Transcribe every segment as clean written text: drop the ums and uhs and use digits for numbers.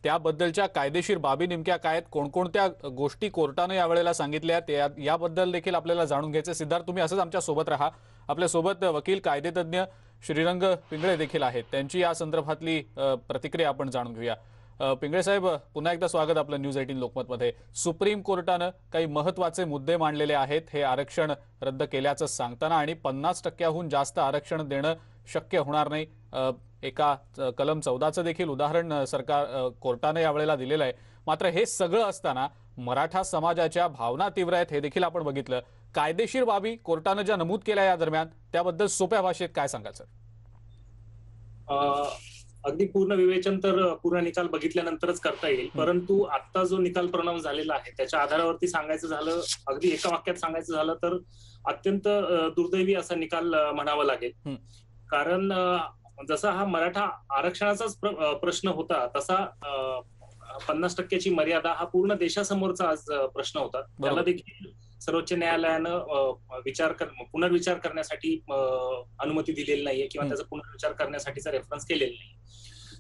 त्याबद्दलच्या कायदेशीर बाबी नेमक्या काय आहेत, कोणकोणत्या गोष्टी कोर्टाने यावेळेला सांगितल्या याबद्दल देखील आपल्याला जाणून घ्यायचे। सिद्धार्थ, तुम्ही असंच आमच्या सोबत राहा। आपल्या सोबत वकील कायदेतज्ञ श्रीरंग पिंगळे देखील आहेत, त्यांची या संदर्भातली प्रतिक्रिया आपण जाणून घेऊया। पिंगळे साहेब, पुन्हा एकदा स्वागत आपलं न्यूज 18 लोकमतमध्ये। सुप्रीम कोर्टाने काही महत्त्वाचे मुद्दे मांडलेले आहेत, हे आरक्षण रद्द केल्याचं सांगताना आणि 50%हून जास्त आरक्षण देणं शक्य होणार नाही। एका कलम 14चं देखील उदाहरण सरकार कोर्टाने यावेळेला दिलेलं आहे। मात्र हे सगळं असताना मराठा समाजाच्या भावना तीव्र आहेत, हे देखील आपण बघितलं। कायदेशीर बाबी कोर्टाने ज्या नमूद केल्या या दरम्यान, त्याबद्दल सोप्या भाषेत काय सांगाल सर? अगदी पूर्ण विवेचन तर पूर्ण निकाल बघितल्यानंतरच करता येईल, परंतु आता जो निकाल प्रोनाऊन्स झालेला आहे त्याच्या आधारावरती सांगायचं झालं, अगदी एका वाक्यात सांगायचं झालं तर अत्यंत दुर्दैवी असा निकाल म्हणावा लागेल। कारण जसा हा मराठा आरक्षणाचाच प्रश्न होता, तसा 50%ची मर्यादा हा पूर्ण देशासमोरचा आज प्रश्न होता। त्याला देखील सर्वोच्च न्यायालयानं पुनर्विचार करण्यासाठी अनुमती दिलेली नाहीये किंवा त्याचा पुनर्विचार करण्यासाठीचा रेफरन्स केलेला नाही।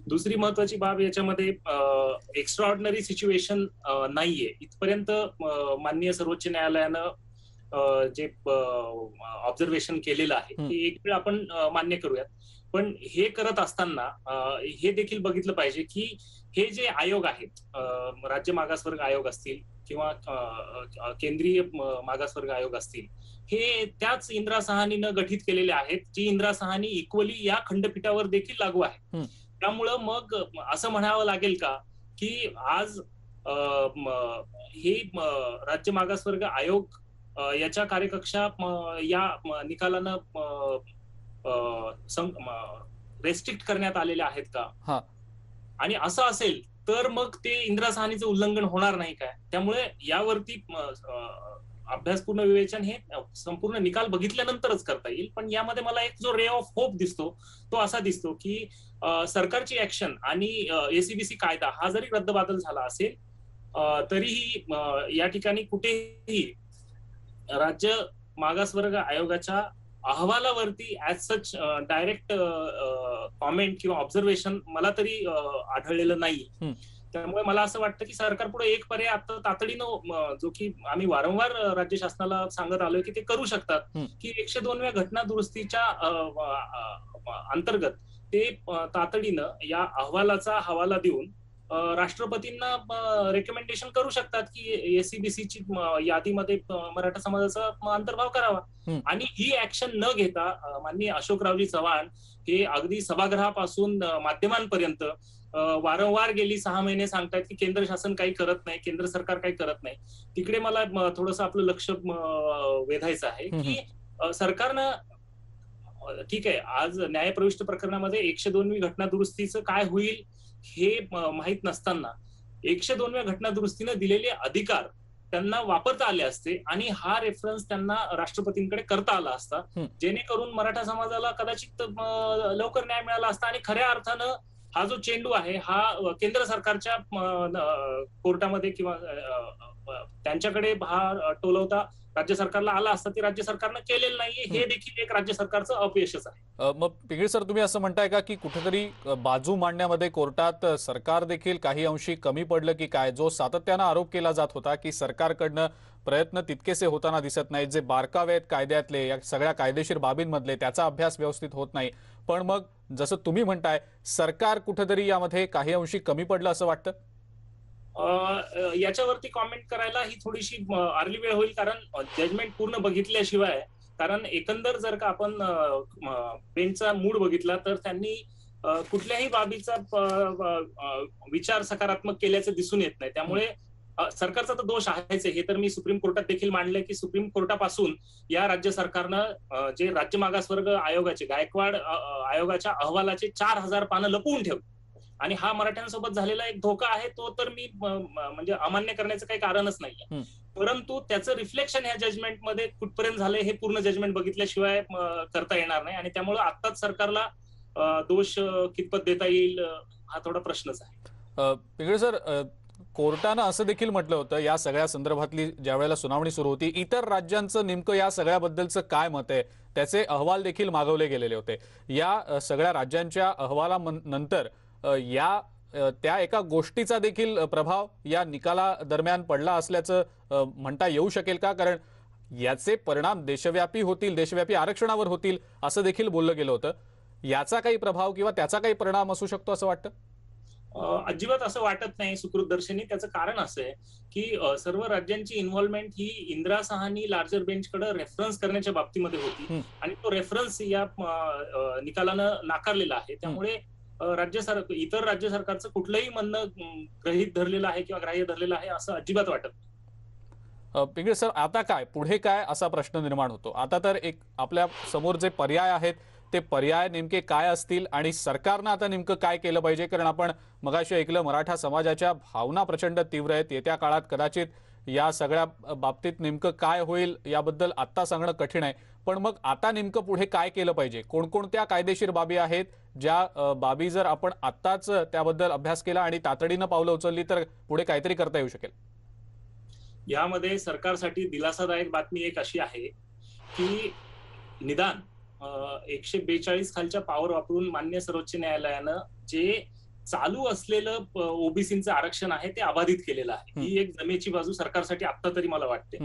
दुसरी महत्वाची बाब याच्यामध्ये एक्स्ट्राऑर्डिनरी सिच्युएशन नाहीये इथपर्यंत माननीय सर्वोच्च न्यायालयानं जे ऑब्झर्वेशन केलेलं आहे ते एक वेळ आपण मान्य करूयात। पण हे करत असताना हे देखील बघितलं पाहिजे की हे जे आयोग आहेत, राज्य मागासवर्ग आयोग असतील किंवा केंद्रीय मागासवर्ग आयोग असतील, हे त्याच इंदिरा सहानीनं गठीत केलेले आहेत, जी इंदिरा सहानी इक्वली या खंडपीठावर देखील लागू आहे। त्यामुळं मग असं म्हणावं लागेल का की आज हे राज्य मागासवर्ग आयोग याच्या कार्यकक्षा या निकालानं रेस्ट्रिक्ट करण्यात आलेले आहेत का? आणि असं असेल तर मग ते इंदिरा सहानीचं उल्लंघन होणार नाही काय? त्यामुळे यावरती अभ्यासपूर्ण विवेचन हे संपूर्ण निकाल बघितल्यानंतरच करता येईल। पण यामध्ये मला एक जो रे ऑफ होप दिसतो तो असा दिसतो की सरकारची ऍक्शन आणि एसीबीसी कायदा हा जरी रद्दबातल झाला असेल तरीही या ठिकाणी कुठेही राज्य मागासवर्ग आयोगाच्या अहवालावरती ऍज सच डायरेक्ट कॉमेंट किंवा ऑब्झर्वेशन मला तरी आढळलेलं नाही। त्यामुळे मला असं वाटतं की सरकार पुढे एक पर्याय आता तातडीनं, जो की आम्ही वारंवार राज्य शासनाला सांगत आलोय की ते करू शकतात, की 102व्या घटना दुरुस्तीच्या अंतर्गत ते तातडीनं या अहवालाचा हवाला देऊन राष्ट्रपतींना रेकमेंडेशन करू शकतात की एसीबीसीची यादीमध्ये मराठा समाजाचा अंतर्भाव करावा। आणि ही ऍक्शन न घेता माननीय अशोकरावजी चव्हाण हे अगदी सभागृहापासून माध्यमांपर्यंत वारंवार गेली 6 महिने सांगतायत की केंद्र शासन काही करत नाही, केंद्र सरकार काही करत नाही। तिकडे मला थोडंसं आपलं लक्ष वेधायचं आहे की सरकारनं, ठीक आहे, आज न्यायप्रविष्ट प्रकरणामध्ये 102वी घटना दुरुस्तीचं काय होईल हे माहित नसताना 102व्या घटना दुरुस्तीनं दिलेले अधिकार त्यांना वापरता आले असते आणि हा रेफरन्स त्यांना राष्ट्रपतींकडे करता आला असता, जेणेकरून मराठा समाजाला कदाचित लवकर न्याय मिळाला असता आणि खऱ्या अर्थानं हा जो चेंडू आहे हा केंद्र सरकारच्या कोर्टामध्ये किंवा त्यांच्याकडे हा टोलवता राज्य सरकारला आला असता, ते राज्य सरकारनं केलेलं नाहीये, हे देखील एक राज्य सरकारचं अपयशच आहे। मग पिंगळे सर, तुम्ही असं म्हणताय का की कुठेतरी बाजू मांडण्यामध्ये कोर्टात सरकार देखील काही अंशी कमी पडलं की काय? जो सातत्यानं आरोप केला जात होता की सरकारकडनं प्रयत्न तितकेसे होताना दिसत नाहीत, जे बारकावे आहेत कायद्यातले, या सगळ्या कायदेशीर बाबींमधले, त्याचा अभ्यास व्यवस्थित होत नाही। पण मग जसं तुम्ही म्हणताय, सरकार कुठेतरी यामध्ये काही अंशी कमी पडलं असं वाटतं? याच्यावरती कॉमेंट करायला ही थोडीशी अर्ली वेळ होईल, कारण जजमेंट पूर्ण बघितल्याशिवाय, कारण एकंदर जर का आपण बेंचचा मूड बघितला तर त्यांनी कुठल्याही बाबीचा विचार सकारात्मक केल्याचं दिसून येत नाही। त्यामुळे सरकारचा तर दोष आहेच, हे तर मी सुप्रीम कोर्टात देखील मांडले की सुप्रीम कोर्टापासून या राज्य सरकारनं जे राज्य मागासवर्ग आयोगाचे, गायकवाड आयोगाच्या अहवालाचे 4000 पानं लपवून ठेवली आणि हा मराठ्यांसोबत झालेला एक धोका आहे, तो तर मी म्हणजे अमान्य करण्याचं काही कारणच नाहीये। परंतु त्याचं रिफ्लेक्शन ह्या जजमेंटमध्ये कुठपर्यंत झालंय हे पूर्ण जजमेंट बघितल्याशिवाय करता येणार नाही आणि त्यामुळे आत्ताच सरकारला दोष कितपत देता येईल हा थोडा प्रश्नच आहे। पिंगळे सर, कोर्टानं असं देखील म्हटलं होतं या सगळ्या संदर्भातली ज्यावेळेला सुनावणी सुरू होती, इतर राज्यांचं नेमकं या सगळ्याबद्दलचं काय मत आहे त्याचे अहवाल देखील मागवले गेलेले होते। या सगळ्या राज्यांच्या अहवालानंतर या त्या एका गोष्टीचा देखील प्रभाव या निकाला दरम्यान पडला असल्याचं म्हणता येऊ शकेल का? कारण याचे परिणाम देशव्यापी होतील, देशव्यापी आरक्षणावर होतील असं देखील बोललं गेलं होतं. याचा काही प्रभाव किंवा त्याचा काही परिणाम असू शकतो असं वाटतं? अजिबात असं वाटत नाही सुकृतदर्शनी. त्याचं कारण असं आहे की सर्व राज्यांची इन्व्हॉल्वमेंट ही इंदिरा साहनी लार्जर बेंचकडे रेफरन्स करण्याच्या बाबतीमध्ये होती आणि तो रेफरन्स या निकालानं नाकारलेला आहे. त्यामुळे इतर राज्य सरकारचं कुठलंही म्हणणं गृहीत धरलेलं आहे किंवा ग्राह्य धरलेलं आहे असं अजिबात वाटत नाही. पिंगळे सर, आता काय पुढे काय असा प्रश्न निर्माण होतो. आता तर एक आपल्या समोर जे पर्याय आहेत ते पर्याय नेमके काय असतील आणि सरकारनं आता नेमकं काय केलं पाहिजे? कारण आपण मगाशी ऐकलं मराठा समाजाच्या भावना प्रचंड तीव्र आहेत. येत्या काळात कदाचित या सगळ्या बाबतीत नेमकं काय होईल याबद्दल आता सांगणं कठीण आहे. पण मग आता नेमकं पुढे काय केलं पाहिजे? कोणकोणत्या कायदेशीर बाबी आहेत ज्या बाबी जर आपण आत्ताच त्याबद्दल अभ्यास केला आणि तातडीनं पावलं उचलली तर पुढे काहीतरी करता येऊ शकेल? यामध्ये सरकारसाठी दिलासादायक बातमी एक अशी आहे की निदान 142 खालच्या पॉवर वापरून मान्य सर्वोच्च न्यायालयानं जे चालू असलेलं ओबीसीचं आरक्षण आहे ते अबाधित केलेलं आहे. ही एक जमेची बाजू सरकारसाठी आता तरी मला वाटते.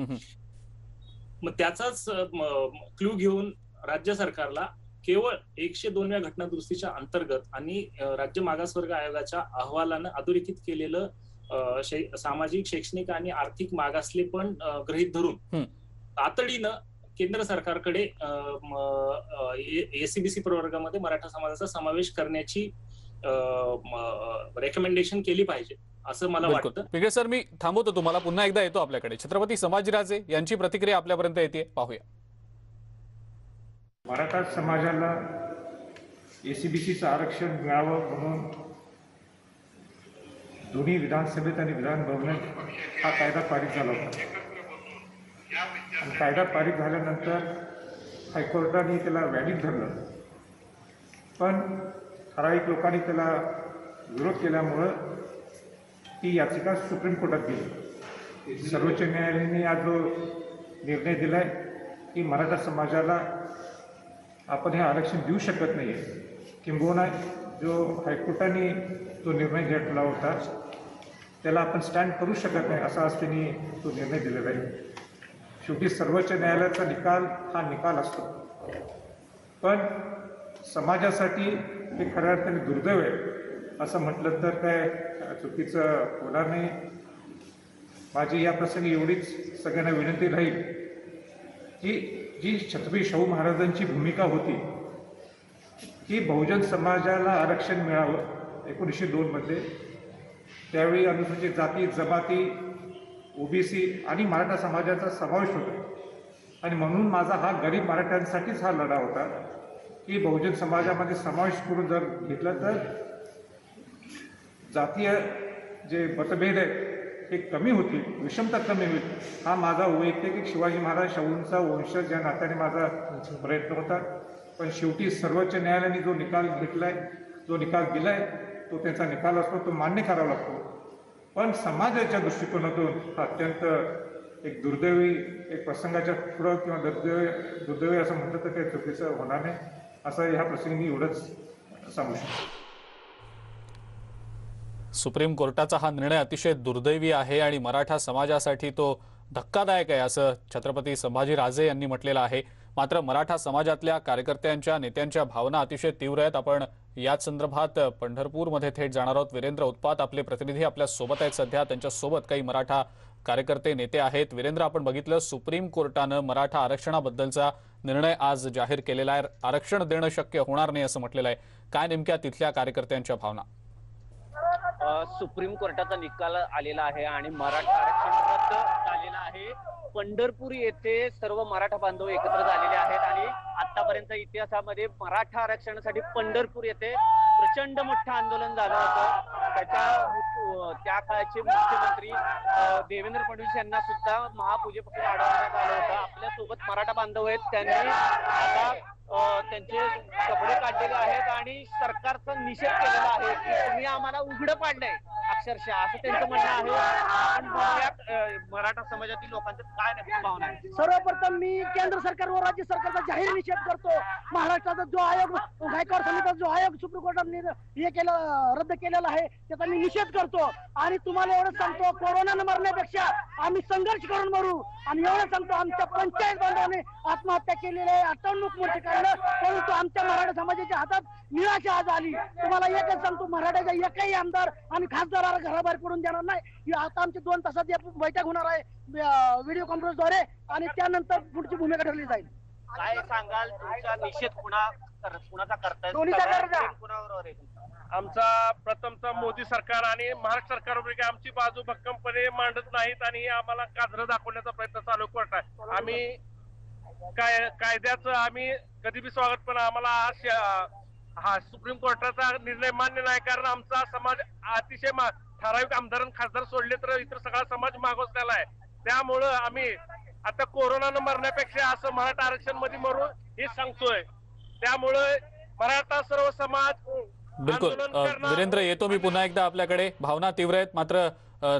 मग त्याचाच क्लू घेऊन राज्य सरकारला केवळ 102व्या घटना दुरुस्तीच्या अंतर्गत आणि राज्य मागासवर्ग आयोगाच्या अहवालानं अधोरेखित केलेलं सामाजिक, शैक्षणिक आणि आर्थिक मागासले पण गृहीत धरून तातडीनं केंद्र सरकारकडे एसीबीसी प्रवर्गामध्ये मराठा समाजाचा समावेश करण्याची रेकमेंडेशन केली पाहिजे असं मला वाटतं. पिंगळे सर, मी थांबवतो तुम्हाला, पुन्हा एकदा येतो आपल्याकडे. छत्रपती संभाजीराजे यांची प्रतिक्रिया आपल्यापर्यंत येते, पाहूया. मराठा समाजाला एसीबीसीचं आरक्षण मिळावं म्हणून दोन्ही विधानसभेत आणि विधान भवनात हा कायदा पारित झाला होता. आणि कायदा पारित झाल्यानंतर हायकोर्टाने त्याला व्हॅलिड धरलं, पण ठराविक लोकांनी त्याला विरोध केल्यामुळं ती याचिका सुप्रीम कोर्टात गेली. सर्वोच्च न्यायालयाने आज जो निर्णय दिलाय की मराठा समाजाला आपण हे आरक्षण देऊ शकत नाही आहे, किंबहुना जो हायकोर्टाने जो निर्णय घेतला होता त्याला आपण स्टँड करू शकत नाही असा आज त्यांनी तो निर्णय दिलेला आहे. शेवटी सर्वोच्च न्यायालयाचा निकाल हा निकाल असतो, पण समाजासाठी हे खऱ्या अर्थाने दुर्दैव आहे असं म्हटलं तर काय चुकीचं होणार नाही. माझी या प्रसंगी एवढीच सगळ्यांना विनंती राहील की जी छत्रपती शाहू महाराजांची भूमिका होती की बहुजन समाजाला आरक्षण मिळावं 1902 मध्ये, त्यावेळी अनुसूचित जाती, जमाती, ओबीसी आणि मराठा समाजाचा समावेश होता. आणि म्हणून माझा हा गरीब मराठ्यांसाठीच हा लढा होता की बहुजन समाजामध्ये समावेश करून जर घेतला तर जातीय जे मतभेद आहेत हे कमी होतील, विषमता कमी होईल. हा माझा वैयक्तिक शिवाजी महाराज शाहूंचा वंशज या नात्याने माझा प्रयत्न होता. पण शेवटी सर्वोच्च न्यायालयाने जो निकाल घेतलाय, जो निकाल दिलाय, तो त्याचा निकाल असतो, तो मान्य करावा लागतो. पण समाजाच्या दृष्टिकोनातून हा अत्यंत एक दुर्दैवी एक प्रसंगाच्या पुढं किंवा दुर्दैवी असं म्हटलं तर काही चुकीचं होणार नाही असं ह्या प्रसंगी मी एवढंच सांगू शकतो. सुप्रीम कोर्टाचा हा निर्णय अतिशय दुर्दैवी आहे आणि मराठा समाजासाठी तो धक्कादायक आहे असं छत्रपती संभाजीराजे यांनी म्हटलेलं आहे. मात्र मराठा समाजातल्या कार्यकर्त्यांच्या, नेत्यांच्या भावना अतिशय तीव्र आहेत. आपण याच संदर्भात पंढरपूरमध्ये थेट जाणार आहोत. वीरेंद्र उत्पात आपले प्रतिनिधी आपल्या सोबत आहेत सध्या. त्यांच्या सोबत काही मराठा कार्यकर्ते, नेते आहेत. वीरेंद्र, आपण बघितलं सुप्रीम कोर्टानं मराठा आरक्षणाबद्दलचा निर्णय आज जाहीर केलेला आहे. आरक्षण देणं शक्य होणार नाही असं म्हटलेलं आहे. काय नेमक्या तिथल्या कार्यकर्त्यांच्या भावना? सुप्रीम कोर्टाचा निकाल आलेला आहे आणि मराठा आरक्षण रद्द झालेलं आहे. पंढरपूर येथे सर्व मराठा बांधव एकत्र झालेले आहेत आणि आतापर्यंत इतिहासामध्ये मराठा आरक्षणासाठी पंढरपूर येथे प्रचंड मोठं आंदोलन झालं होतं. त्या काळचे मुख्यमंत्री देवेंद्र फडणवीस यांना सुद्धा महापूजेपासून अडवण्यात आलं होतं. आपल्या सोबत मराठा बांधव आहेत, त्यांनी आता त्यांचे कपडे काढलेले आहेत आणि सरकारचा निषेध केलेला आहे की तुम्ही आम्हाला उघडं पाडलंय, अक्षरशः, असं त्यांचं म्हणणं आहे. आपण बघूयात मराठा समाजातील लोकांचं काय नक्की भावना आहे. सर्वप्रथम मी केंद्र सरकार व राज्य सरकारचा जाहीर निषेध करतो. महाराष्ट्राचा जो आयोग, गायकवाड समितीचा जो आयोग सुप्रीम कोर्टाने हे केलं, रद्द केलेला आहे, त्याचा मी निषेध करतो. आणि तुम्हाला एवढं सांगतो, कोरोनानं मरण्यापेक्षा आम्ही संघर्ष करून मरू. आणि एवढं सांगतो, आमच्या पंचायत बांधवाने आत्महत्या केलेली आहे, 98 मोर्चे काढलं, परंतु आमच्या मराठा समाजाच्या हातात निराशा आज आली. तुम्हाला एकच सांगतो, मराठ्याचा एकही आमदार आणि खासदाराला घराबाहेर पडून देणार नाही. आता आमची 2 तासात बैठक होणार आहे व्हिडिओ कॉन्फरन्सद्वारे, आणि त्यानंतर पुढची भूमिका ठरली जाईल. काय सांगाल, तुमचा निषेध कुणाचा करताय, दोन्हीचा करता. कुणाबरोबर आहे तुमचा? आमचा प्रथमचा मोदी सरकार आणि महाराष्ट्र सरकारवर आमची बाजू भक्कमपणे मांडत नाहीत आणि आम्हाला काजरं दाखवण्याचा प्रयत्न चालू करत आहे. आम्ही कायद्याचं आम्ही कधी बी स्वागत, पण आम्हाला हा सुप्रीम कोर्टाचा निर्णय मान्य नाही, कारण आमचा समाज अतिशय ठराविक आमदार आणि खासदार सोडले तर इतर सगळा समाज मागासलेला आहे. त्यामुळं आम्ही आता कोरोनानं मरण्यापेक्षा असं मराठा आरक्षण मध्ये मरू हे सांगतोय. त्यामुळे मराठा सर्व समाज बिलकुल. वीरेंद्र, येतो मी पुन्हा एकदा आपल्याकडे. भावना तीव्र आहेत, मात्र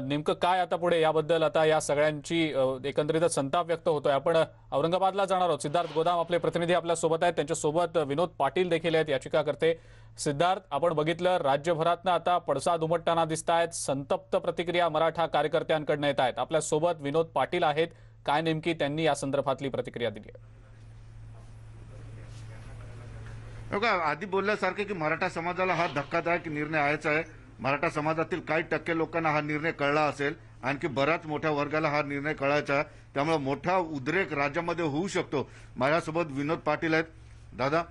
नेमकं काय आता पुढे याबद्दल आता या सगळ्यांची एकंदरीतच संताप व्यक्त होतोय. आपण औरंगाबादला जाणार आहोत. सिद्धार्थ गोदाम आपले प्रतिनिधी आपल्या सोबत आहेत, त्यांच्यासोबत विनोद पाटील देखील आहेत, याचिकाकर्ते. सिद्धार्थ, आपण बघितलं राज्यभरातनं आता पडसाद उमटताना दिसत आहेत, संतप्त प्रतिक्रिया मराठा कार्यकर्त्यांकडनं येत आहेत. आपल्या सोबत विनोद पाटील आहेत. काय नेमकी त्यांनी या संदर्भातली प्रतिक्रिया दिली आहे? बघा, आधी बोलल्यासारखे की मराठा समाजाला हा धक्कादायक निर्णय आहेच आहे. मराठा समाजातील काही टक्के लोकांना हा निर्णय कळला असेल, आणखी बऱ्याच मोठ्या वर्गाला हा निर्णय कळायचा आहे. त्यामुळे मोठा उद्रेक राज्यामध्ये होऊ शकतो. माझ्यासोबत विनोद पाटील आहेत. दादा,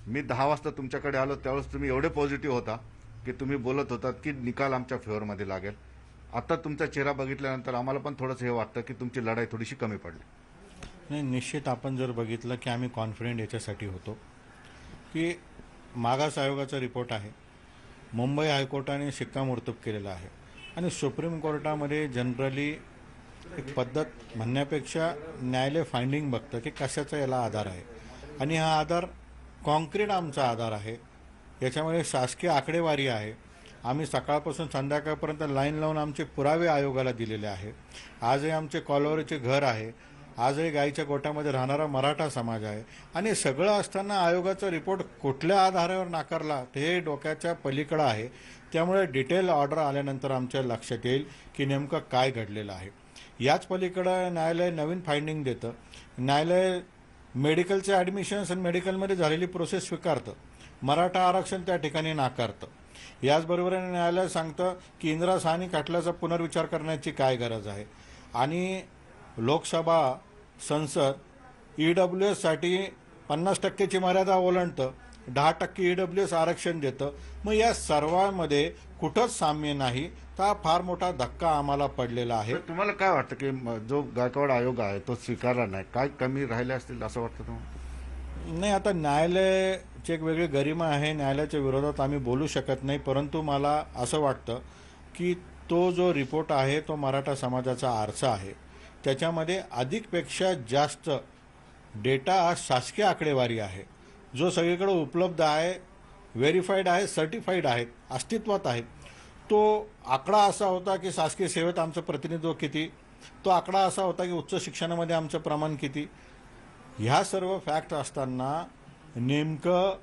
मी 10 वाजता तुमच्याकडे आलो त्यावेळेस तुम्ही एवढे पॉझिटिव्ह होता की तुम्ही बोलत होतात की निकाल आमच्या फेवरमध्ये लागेल. आता तुमचा चेहरा बघितल्यानंतर आम्हाला पण थोडंसं हे वाटतं की तुमची लढाई थोडीशी कमी पडली. नाही, निश्चित आपण जर बघितलं की आम्ही कॉन्फिडेंट याच्यासाठी होतो की मागास आयोगाचा रिपोर्ट आहे, मुंबई हायकोर्टाने शिक्कामोर्तब केलेला आहे, आणि सुप्रीम कोर्टामध्ये जनरली एक पद्धत म्हणण्यापेक्षा न्यायालय फाइंडिंग बघतं की कशाचा याला आधार आहे, आणि हा आधार कॉन्क्रीट आमचा आधार आहे. याच्यामध्ये शासकीय आकडेवारी आहे. आम्ही सकाळपासून संध्याकाळपर्यंत लाईन लावून आमचे पुरावे आयोगाला दिलेले आहे. आजही आमचे कॉलवरचे घर आहे, आजही गाईच्या गोठ्यामध्ये राहणारा मराठा समाज आहे, आणि सगळं असताना आयोगाचा रिपोर्ट कुठल्या आधारावर नाकारला ते डोक्याच्या पलीकडं आहे. त्यामुळे डिटेल ऑर्डर आल्यानंतर आमच्या लक्षात येईल की नेमकं काय घडलेलं आहे. याच पलीकडं न्यायालय नवीन फाइंडिंग देतं. न्यायालय मेडिकलचे ॲडमिशन्स आणि मेडिकलमध्ये झालेली प्रोसेस स्वीकारतं, मराठा आरक्षण त्या ठिकाणी नाकारतं. याचबरोबरीने न्यायालय सांगतं की इंदिरा साहनी खटल्याचा पुनर्विचार करण्याची काय गरज आहे, आणि लोकसभा संसद EWSसाठी 50% मर्यादा ओलांडतं, 10% EWS आरक्षण देतं. मग या सर्वांमध्ये कुठंच साम्य नाही. तर फार मोठा धक्का आम्हाला पडलेला आहे. तुम्हाला काय वाटतं की जो गायकवाड आयोग आहे तो स्वीकारला नाही, काय कमी राहिले असतील असं वाटतं तुम्हाला? नाही, आता न्यायालयाची एक वेगळी गरिमा आहे, न्यायालयाच्या विरोधात आम्ही बोलू शकत नाही. परंतु मला असं वाटतं की तो जो रिपोर्ट आहे तो मराठा समाजाचा आरसा आहे. त्याच्यामध्ये अधिकपेक्षा जास्त डेटा हा शासकीय आकडेवारी आहे, जो सगळीकडे उपलब्ध आहे, व्हेरीफाईड आहे, सर्टिफाईड आहेत, अस्तित्वात आहेत. तो आकडा असा होता की शासकीय सेवेत आमचं प्रतिनिधित्व किती, तो आकडा असा होता की उच्च शिक्षणामध्ये आमचं प्रमाण किती. ह्या सर्व फॅक्ट असताना नेमकं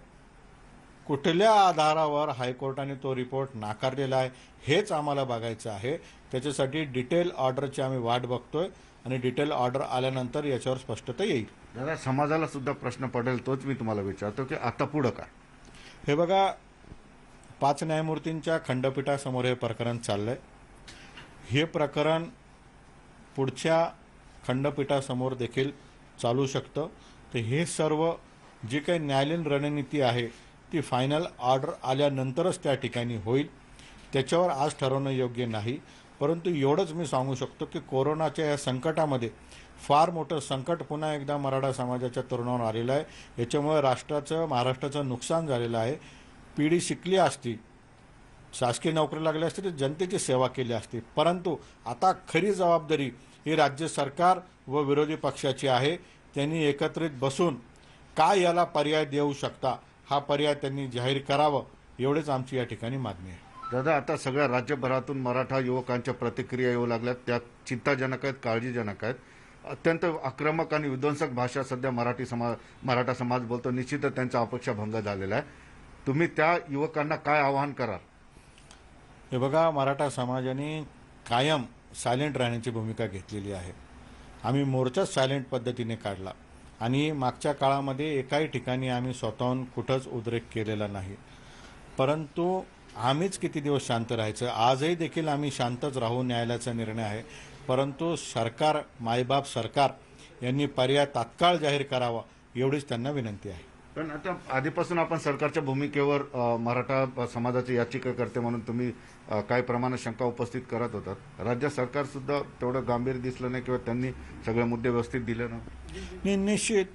कुठल्या आधारावर हायकोर्टाने तो रिपोर्ट नाकारलेला आहे हेच आम्हाला बघायचं आहे. त्याच्यासाठी डिटेल ऑर्डरची आम्ही वाट बघतोय, आणि डिटेल ऑर्डर आल्यानंतर याच्यावर स्पष्टता येईल. दादा, समाजाला सुद्धा प्रश्न पडेल, तोच मी तुम्हाला विचारतो की आता पुढं काय? हे बघा, 5 न्यायमूर्तींच्या खंडपीठासमोर हे प्रकरण चाललंय. हे प्रकरण पुढच्या खंडपीठासमोर देखील चालू शकतं. तर हे सर्व जी काही न्यायालयीन रणनीती आहे ती फायनल ऑर्डर आल्यानंतरच त्या ठिकाणी होईल. त्याच्यावर आज ठरवणं योग्य नाही. परंतु एवढंच मी सांगू शकतो की कोरोनाच्या या संकटामध्ये फार मोठं संकट पुन्हा एकदा मराठा समाजाच्या तरुणावर आलेलं आहे. याच्यामुळे महाराष्ट्राचं नुकसान झालेलं आहे. पिढी शिकली असती, शासकीय नोकरी लागली असती तर जनतेची सेवा केली असती. परंतु आता खरी जबाबदारी ही राज्य सरकार व विरोधी पक्षाची आहे. त्यांनी एकत्रित बसून काय याला पर्याय देऊ शकता हा पर्याय त्यांनी जाहीर करावं, एवढेच आमची या ठिकाणी मागणी आहे. दादा, आता सगळ्या राज्यभरातून मराठा युवकांच्या प्रतिक्रिया येऊ लागल्यात. त्या चिंताजनक आहेत, काळजीजनक आहेत. अत्यंत आक्रमक आणि विध्वंसक भाषा सध्या मराठा समाज बोलतो. निश्चितच त्यांचा अपेक्षाभंग झालेला आहे. तुम्ही त्या युवकांना काय आवाहन कराल? हे बघा, मराठा समाजाने कायम सायलेंट राहण्याची भूमिका घेतलेली आहे. आम्ही मोर्चाच सायलेंट पद्धतीने काढला आणि मागच्या काळामध्ये एकाही ठिकाणी आम्ही स्वतःहून कुठंच उद्रेक केलेला नाही. परंतु आम्हीच किती दिवस शांत राहायचं. आजही देखील आम्ही शांतच राहू, न्यायालयाचा निर्णय आहे. परंतु सरकार, मायबाप सरकार यांनी पर्याय तात्काळ जाहीर करावा एवढीच त्यांना विनंती आहे. पण आता आधीपासून आपण सरकारच्या भूमिकेवर मराठा समाजाची याचिका करते म्हणून तुम्ही काही प्रमाणात शंका उपस्थित करत होतात. राज्य सरकार सुद्धा तेवढं गांभीर्य दिसलं नाही किंवा त्यांनी सगळे मुद्दे व्यवस्थित दिले ना. निश्चित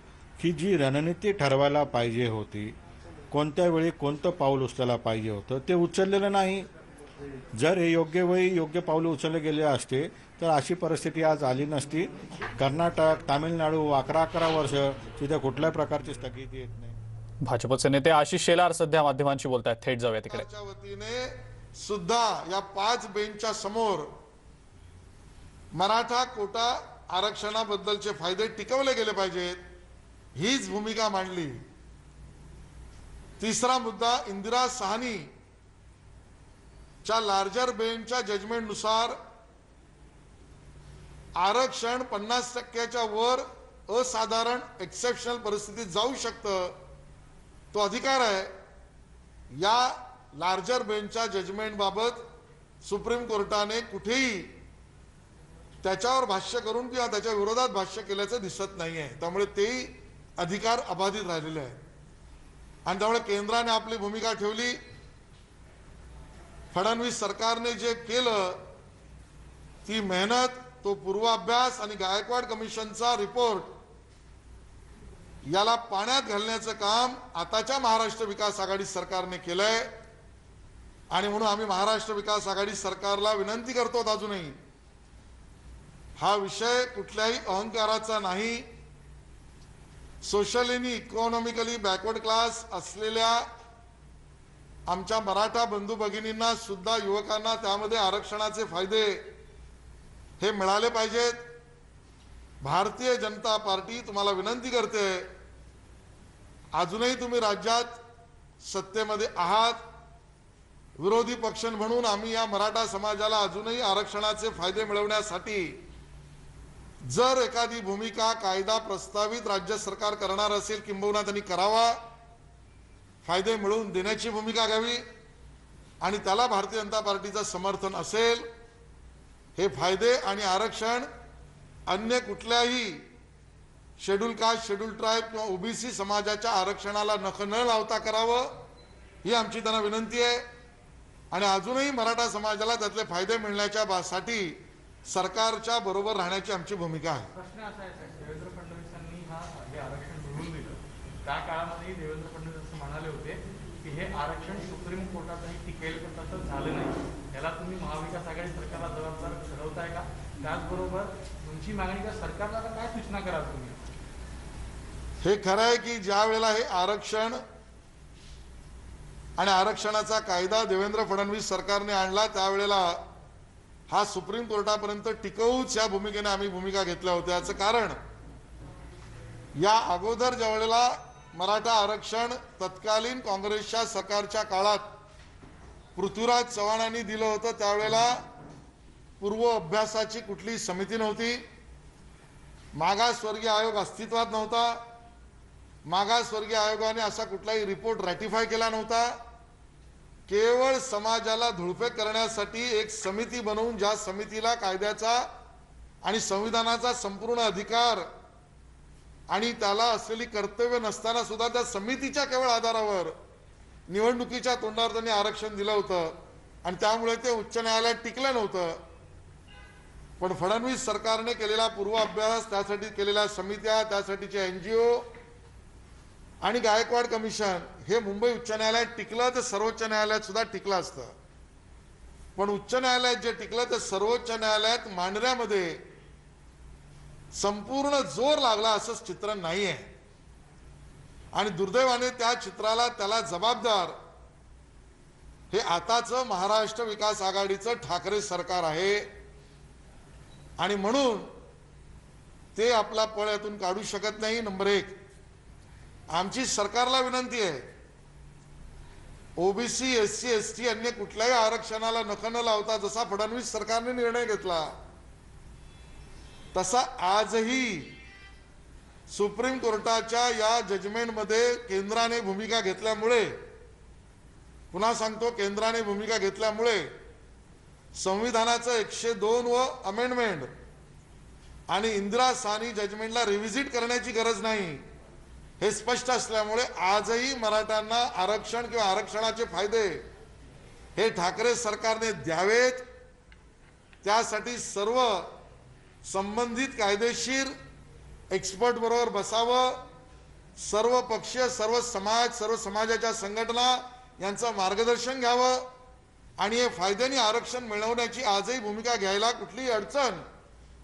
ही जी रणनीती ठरवायला पाहिजे होती, कोणत्या वेळी कोणतं पाऊल उचलायला पाहिजे होतं, ते उचललेलं नाही. जर हे योग्य वेळी योग्य पाऊल उचलले गेले असते तर अशी परिस्थिती आज आली नसती. कर्नाटक, तामिळनाडू 11 वर्ष तिथे कुठल्याही प्रकारची स्थगिती येत नाही. भाजपचे नेते आशिष शेलार सध्या माध्यमांशी बोलतायत. थेट जाऊया तिकडे. वतीने सुद्धा या 5 बेंचच्या समोर मराठा कोटा आरक्षणाबद्दलचे फायदे टिकवले गेले पाहिजेत, हीच भूमिका मांडली. तिसरा मुद्दा, इंदिरा साहनी च्या लार्जर बेंचच्या जजमेंटनुसार आरक्षण 50% वर असाधारण एक्सेप्शनल परिस्थितीत जाऊ शकतं, तो अधिकार आहे. या लार्जर बेंचच्या जजमेंट बाबत सुप्रीम कोर्टाने कुठेही त्याच्यावर भाष्य करून किंवा त्याच्या विरोधात भाष्य केल्याचं दिसत नाहीये. त्यामुळे तेही अधिकार अबाधित राहिलेले आहेत. आणि त्यामुळे केंद्राने आपली भूमिका ठेवली. फडणवीस सरकारने जे केलं ती मेहनत, तो पूर्वाभ्यास आणि गायकवाड कमिशनचा रिपोर्ट याला पाण्यात घालण्याचं काम आताच्या महाराष्ट्र विकास आघाडी सरकारने केलंय. आणि म्हणून आम्ही महाराष्ट्र विकास आघाडी सरकारला विनंती करतो, अजूनही हा विषय कुठल्याही अहंकाराचा नाही. सोशली इकॉनॉमिकली बॅकवर्ड क्लास असलेल्या आमच्या मराठा बंधू भगिनींना सुद्धा, युवकांना त्यामध्ये आरक्षणाचे फायदे हे मिळाले पाहिजेत. भारतीय जनता पार्टी तुम्हाला विनंती करते, अजूनही तुम्ही राज्यात सत्तेमध्ये आहात, विरोधी पक्ष म्हणून आम्ही या मराठा समाजाला अजूनही आरक्षणाचे फायदे मिळवण्यासाठी जर एखादी भूमिका, कायदा प्रस्तावित राज्य सरकार करणार असेल, किंबहुना त्यांनी करावा, फायदे मिळवून देण्याची भूमिका घ्यावी आणि त्याला भारतीय जनता पार्टीचं समर्थन असेल. हे फायदे आणि आरक्षण अन्य कुठल्याही शेड्यूल कास्ट, शेड्यूल ट्राईब किंवा ओबीसी समाजाच्या आरक्षणाला नख न लावता करावं, ही आमची त्यांना विनंती आहे. आणि अजूनही मराठा समाजाला त्यातले फायदे मिळण्याच्या साठी सरकारच्या बरोबर राहण्याची आमची भूमिका आहे. प्रश्न असा आहे, देवेंद्र फडणवीसांनी हे आरक्षण मिळवून दिलं. त्या काळामध्ये देवेंद्र फडणवीस असं म्हणाले होते की हे आरक्षण सुप्रीम कोर्टातही टिकेल, पण तसं झालं नाही. याला तुम्ही महाविकास आघाडी सरकारला जबाबदार ठरवताय का? त्याचबरोबर तुमची मागणी का सरकारला काय सूचना कराल तुम्ही? हे खरं आहे की ज्या वेळेला हे आरक्षण आणि आरक्षणाचा कायदा देवेंद्र फडणवीस सरकारने आणला, त्यावेळेला हा सुप्रीम कोर्टापर्यंत टिकवूच या भूमिकेने आम्ही भूमिका घेतल्या होत्या. याचं कारण, या अगोदर ज्या वेळेला मराठा आरक्षण तत्कालीन काँग्रेसच्या सरकारच्या काळात पृथ्वीराज चव्हाणांनी दिलं होतं, त्यावेळेला पूर्व अभ्यासाची कुठली समिती नव्हती, मागासवर्गीय आयोग अस्तित्वात नव्हता, मागासवर्गीय आयोगाने असा कुठलाही रिपोर्ट रॅटिफाय केला नव्हता. केवळ समाजाला धुळफेक करण्यासाठी एक समिती बनवून, ज्या समितीला कायद्याचा आणि संविधानाचा संपूर्ण अधिकार आणि त्याला असलेली कर्तव्य नसताना सुद्धा त्या समितीच्या केवळ आधारावर निवडणुकीच्या तोंडावर त्यांनी आरक्षण दिलं होतं आणि त्यामुळे ते उच्च न्यायालयात टिकलं नव्हतं. पण फडणवीस सरकारने केलेला पूर्वाभ्यास, त्यासाठी केलेल्या समित्या, त्यासाठीचे NGO आणि गायकवाड कमिशन हे मुंबई उच्च न्यायालयात टिकलं तर सर्वोच्च न्यायालयात सुद्धा टिकलं असतं. पण उच्च न्यायालयात जे टिकलं तर सर्वोच्च न्यायालयात मांडण्यामध्ये संपूर्ण जोर लागला असंच चित्र नाही आहे. आणि दुर्दैवाने त्या चित्राला त्याला जबाबदार हे आताचं महाराष्ट्र विकास आघाडीचं ठाकरे सरकार आहे आणि म्हणून ते आपला पळ यातून काढू शकत नाही. नंबर 1, आमची सरकारला विनंती आहे, ओबीसी, SC, ST अन्य कुठल्याही आरक्षणाला नख न लावता जसा फडणवीस सरकारने निर्णय घेतला तसा आजही सुप्रीम कोर्टाच्या या जजमेंटमध्ये केंद्राने भूमिका घेतल्यामुळे, पुन्हा सांगतो, केंद्राने भूमिका घेतल्यामुळे संविधानाचं 102 व अमेंडमेंट आणि इंदिरा साहनी जजमेंटला रिव्हिजिट करण्याची गरज नाही हे स्पष्ट असल्यामुळे आजही मराठ्यांना आरक्षण किंवा आरक्षणाचे फायदे हे ठाकरे सरकारने द्यावेत. त्यासाठी सर्व संबंधित कायदेशीर एक्सपर्ट बरोबर बसावं, सर्व पक्षीय, सर्व समाज, सर्व समाजाच्या संघटना यांचं मार्गदर्शन घ्यावं आणि हे फायद्याने आरक्षण मिळवण्याची आजही भूमिका घ्यायला कुठलीही अडचण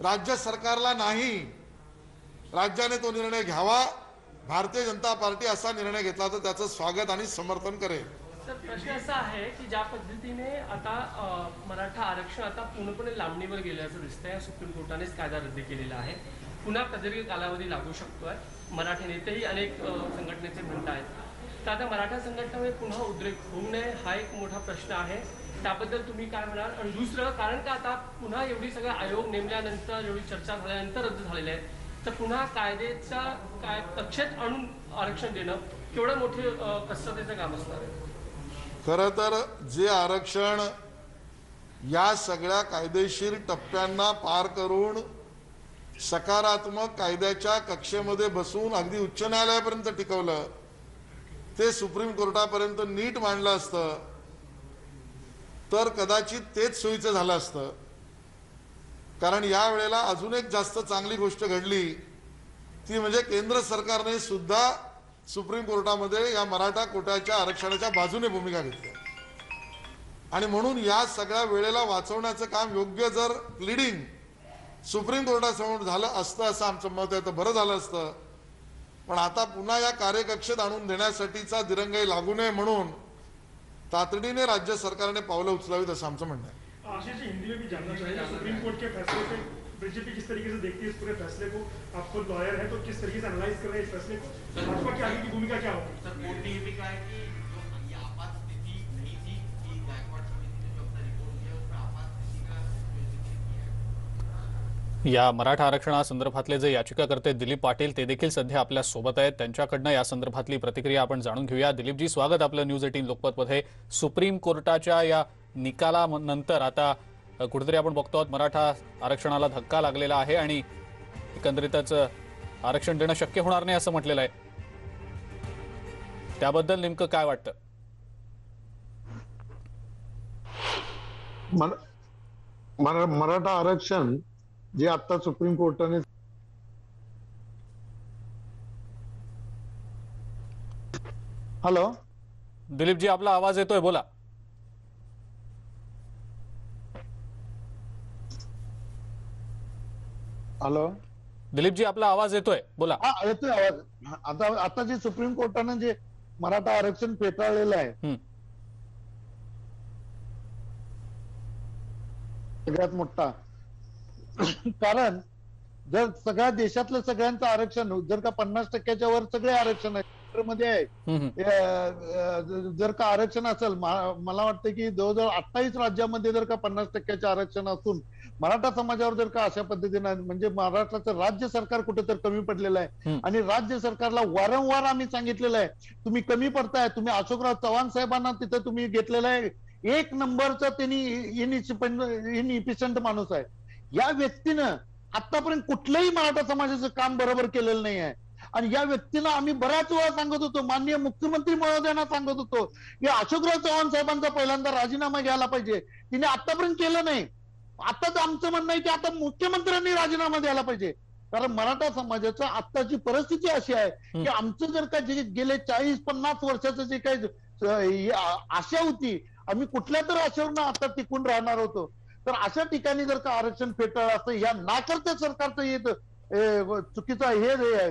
राज्य सरकारला नाही. राज्याने तो निर्णय घ्यावा. भारतीय जनता पार्टी असा निर्णय घेतला तर त्याचं स्वागत आणि समर्थन करेल. सर, प्रश्न असा आहे की ज्या पद्धतीने आता मराठा आरक्षण आता पूर्णपणे लांबणीवर गेल्याचं दिसतंय. सुप्रीम कोर्टानेच कायदा रद्द केलेला आहे. पुन्हा प्रदीर्घ कालावधी लागू शकतोय. मराठी नेतेही अनेक संघटनेचे म्हणत आहेत. तर आता मराठा संघटनेमध्ये पुन्हा उद्रेक होऊ नये हा एक मोठा प्रश्न आहे. त्याबद्दल तुम्ही काय म्हणाल? आणि दुसरं, कारण का आता पुन्हा एवढी सगळं आयोग नेमल्यानंतर, एवढी चर्चा झाल्यानंतर रद्द झालेले आहे, तर पुन्हा कायद्याचा काय कक्षेत आणून आरक्षण देणं केवढं मोठे कसरतीचं काम असणार आहे? खरं तर जे आरक्षण या सगळ्या कायदेशीर टप्प्यांना पार करून सकारात्मक कायद्याच्या कक्षेमध्ये बसून अगदी उच्च न्यायालयापर्यंत टिकवलं, ते सुप्रीम कोर्टापर्यंत नीट मांडलं असतं तर कदाचित तेच सोयीचं झालं असतं. कारण या वेळेला अजून एक जास्त चांगली गोष्ट घडली ती म्हणजे केंद्र सरकारने सुद्धा सुप्रीम कोर्टामध्ये या मराठा कोट्याच्या आरक्षणाच्या बाजूने भूमिका घेतली आणि म्हणून या सगळ्या वेळेला वाचवण्याचं काम योग्य जर प्लीडिंग सुप्रीम कोर्टासमोर झालं असतं असं आमचं मत आहे तर बरं झालं असतं. पण आता पुन्हा या कार्यकक्षेत आणून देण्यासाठीचा दिरंगाई लागू नये म्हणून तातडीने राज्य सरकारने पावलं उचलावीत असं आमचं म्हणणं आहे. आशीष, हिंदी में भी जानना चाहिए सुप्रीम कोर्ट के फैसले पे बीजेपी किस तरीके से देखती है इस पूरे फैसले को? आप खुद लॉयर हैं तो किस तरीके से एनालाइज कर रहे हैं इस फैसले को? भाजपा की आगे की भूमिका क्या होगी? सर, कोर्ट ने ये भी कहा है कि जो ये आपात स्थिति नहीं थी कि गायकवाड़ समिति ने जो अपना रिपोर्ट दिया उसमें आपात स्थिति का जिक्र किया है. या मराठा आरक्षणासंदर्भातले जे याचिकाकर्ते दिलीप पाटील ते देखील सध्या आपल्या सोबत आहेत. त्यांच्याकडनं या संदर्भातली प्रतिक्रिया आपण जाणून घेऊया. दिलीपजी, स्वागत आपलं न्यूज 18 लोकमतमध्ये. सुप्रीम कोर्टाच्या या निकालानंतर आता कुठेतरी आपण बघतो आहोत मराठा आरक्षणाला धक्का लागलेला आहे आणि एकंदरीतच आरक्षण देणं शक्य होणार नाही असं म्हटलेलं आहे. त्याबद्दल नेमकं काय वाटतं? मराठा आरक्षण जे आता सुप्रीम कोर्टाने, हॅलो दिलीपजी, आपला आवाज येतोय, बोला. हॅलो दिलीपजी, आपला आवाज येतोय, बोला. हा, येतोय आवाज. आता जे सुप्रीम कोर्टाने जे मराठा आरक्षण फेटाळलेलं आहे सगळ्यात मोठा कारण जर सगळ्या देशातलं सगळ्यांचं आरक्षण जर का 50% वर सगळे आरक्षण आहे मध्ये आहे, जर का आरक्षण असेल, मला वाटतं की जवळजवळ 28 राज्यामध्ये जर का 50% आरक्षण असून मराठा समाजावर जर का अशा पद्धतीनं, म्हणजे महाराष्ट्राचं राज्य सरकार कुठेतरी कमी पडलेलं आहे आणि राज्य सरकारला वारंवार आम्ही सांगितलेलं आहे तुम्ही कमी पडताय. तुम्ही अशोकराव चव्हाण साहेबांना तिथं तुम्ही घेतलेलं आहे, 1 नंबरचा त्यांनी इनिफिशियंट माणूस आहे. या व्यक्तीनं आतापर्यंत कुठलंही मराठा समाजाचं काम बरोबर केलेलं नाही आहे आणि या व्यक्तीला आम्ही बऱ्याच वेळा सांगत होतो, माननीय मुख्यमंत्री महोदयांना सांगत होतो की अशोकराव चव्हाण साहेबांचा पहिल्यांदा राजीनामा घ्यायला पाहिजे. तिने आतापर्यंत केलं नाही. आताच आमचं म्हणणं आहे की आता मुख्यमंत्र्यांनी राजीनामा द्यायला पाहिजे. कारण मराठा समाजाची आत्ताची परिस्थिती अशी आहे की आमचं जर का जे गेले 40-50 वर्षाचं जे काही आशा होती, आम्ही कुठल्या तर आशेवरनं आता टिकून राहणार होतो, तर अशा ठिकाणी जर का आरक्षण फेटाळलं असतं, या नाकर्त्या सरकारचं हे चुकीचं हे आहे.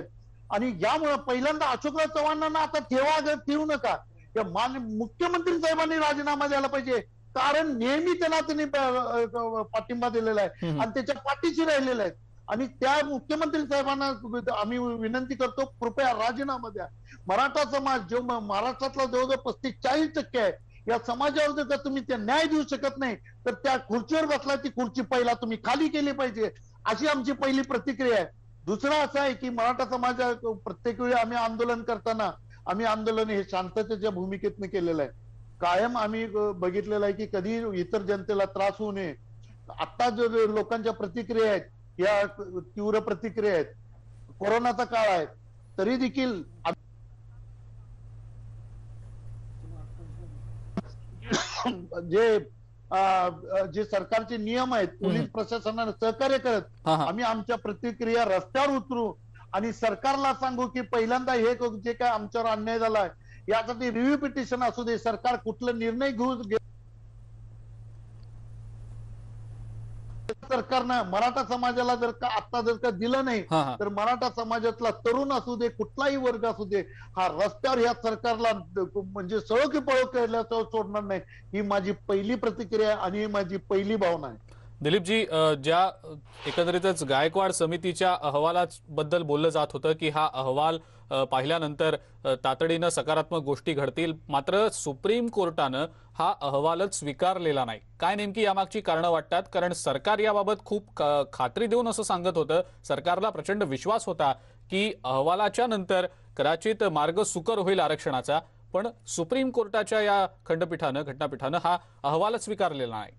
आणि यामुळे पहिल्यांदा अशोकराव चव्हाणांना आता ठेवू नका या मुख्यमंत्री साहेबांनी राजीनामा द्यायला पाहिजे, कारण नेहमी त्यांनी पाठिंबा दिलेला आहे आणि त्याच्या पाठीशी राहिलेला आहे. आणि त्या मुख्यमंत्री साहेबांना आम्ही विनंती करतो, कृपया राजीनामा द्या. मराठा समाज जो महाराष्ट्रातला जवळजवळ 35-40% आहे, या समाजावर जर तुम्ही त्या न्याय देऊ शकत नाही तर त्या खुर्चीवर बसला ती खुर्ची पहिला तुम्ही खाली केली पाहिजे, अशी आमची पहिली प्रतिक्रिया आहे. दुसरा असा आहे की मराठा समाज प्रत्येक वेळी आम्ही आंदोलन करताना आम्ही आंदोलन हे शांततेच्या भूमिकेतनं केलेलं आहे. कायम आम्ही बघितलेलं आहे की कधी इतर जनतेला त्रास होऊ नये. आता जो लोकांच्या प्रतिक्रिया आहेत या तीव्र प्रतिक्रिया आहेत, कोरोनाचा काळ आहे तरी देखील जे सरकारचे नियम आहेत पोलीस प्रशासनाने सहकार्य करत आम्ही आमच्या प्रतिक्रिया रस्त्यावर उतरू आणि सरकारला सांगू की पहिल्यांदा हे जे काय आमच्यावर अन्याय झाला आहे यासाठी रिव्ह्यू पिटिशन असू दे, सरकार कुठला निर्णय घेऊ सरकारनं मराठा समाजाला जर का दिलं नाही तर मराठा समाजातला तरुण असू दे कुठलाही वर्ग असू दे हा रस्त्यावर या सरकारला म्हणजे सळो की पळो केल्याशिवाय सोडणार नाही, ही माझी पहिली प्रतिक्रिया आणि ही माझी पहिली भावना आहे. दिलीपजी, ज्या एकंदरीतच गायकवाड समितीच्या अहवालाबद्दल बोललं जात होतं की हा अहवाल पाहिल्यानंतर तातडीनं सकारात्मक गोष्टी घडतील, मात्र सुप्रीम कोर्टानं हा अहवालच स्वीकारलेला नाही. काय नेमकी यामागची कारणं वाटतात? कारण सरकार याबाबत खूप खात्री देऊन असं सांगत होतं, सरकारला प्रचंड विश्वास होता की अहवालाच्या नंतर कदाचित मार्ग सुकर होईल आरक्षणाचा, पण सुप्रीम कोर्टाच्या या घटनापीठानं हा अहवालच स्वीकारलेला नाही.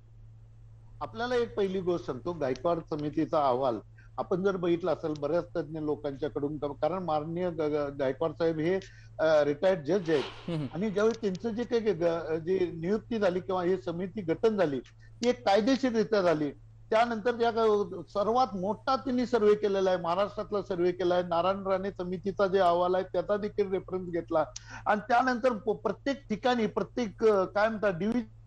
आपल्याला एक पहिली गोष्ट सांगतो, गायकवाड समितीचा अहवाल आपण जर बघितला असेल बऱ्याच तज्ञ लोकांच्याकडून, कारण माननीय गायकवाड साहेब हे रिटायर्ड जज आहेत आणि ज्यावेळी त्यांचं जे काही जी नियुक्ती झाली किंवा ही समिती गठन झाली ती एक कायदेशीररित्या झाली. त्यानंतर त्या सर्वात मोठा त्यांनी सर्व्हे केलेला आहे, महाराष्ट्रातला सर्व्हे केला आहे. नारायण राणे समितीचा जे अहवाल आहे त्याचा देखील रेफरन्स घेतला आणि त्यानंतर प्रत्येक ठिकाणी प्रत्येक काय म्हणतात डिव्हिजन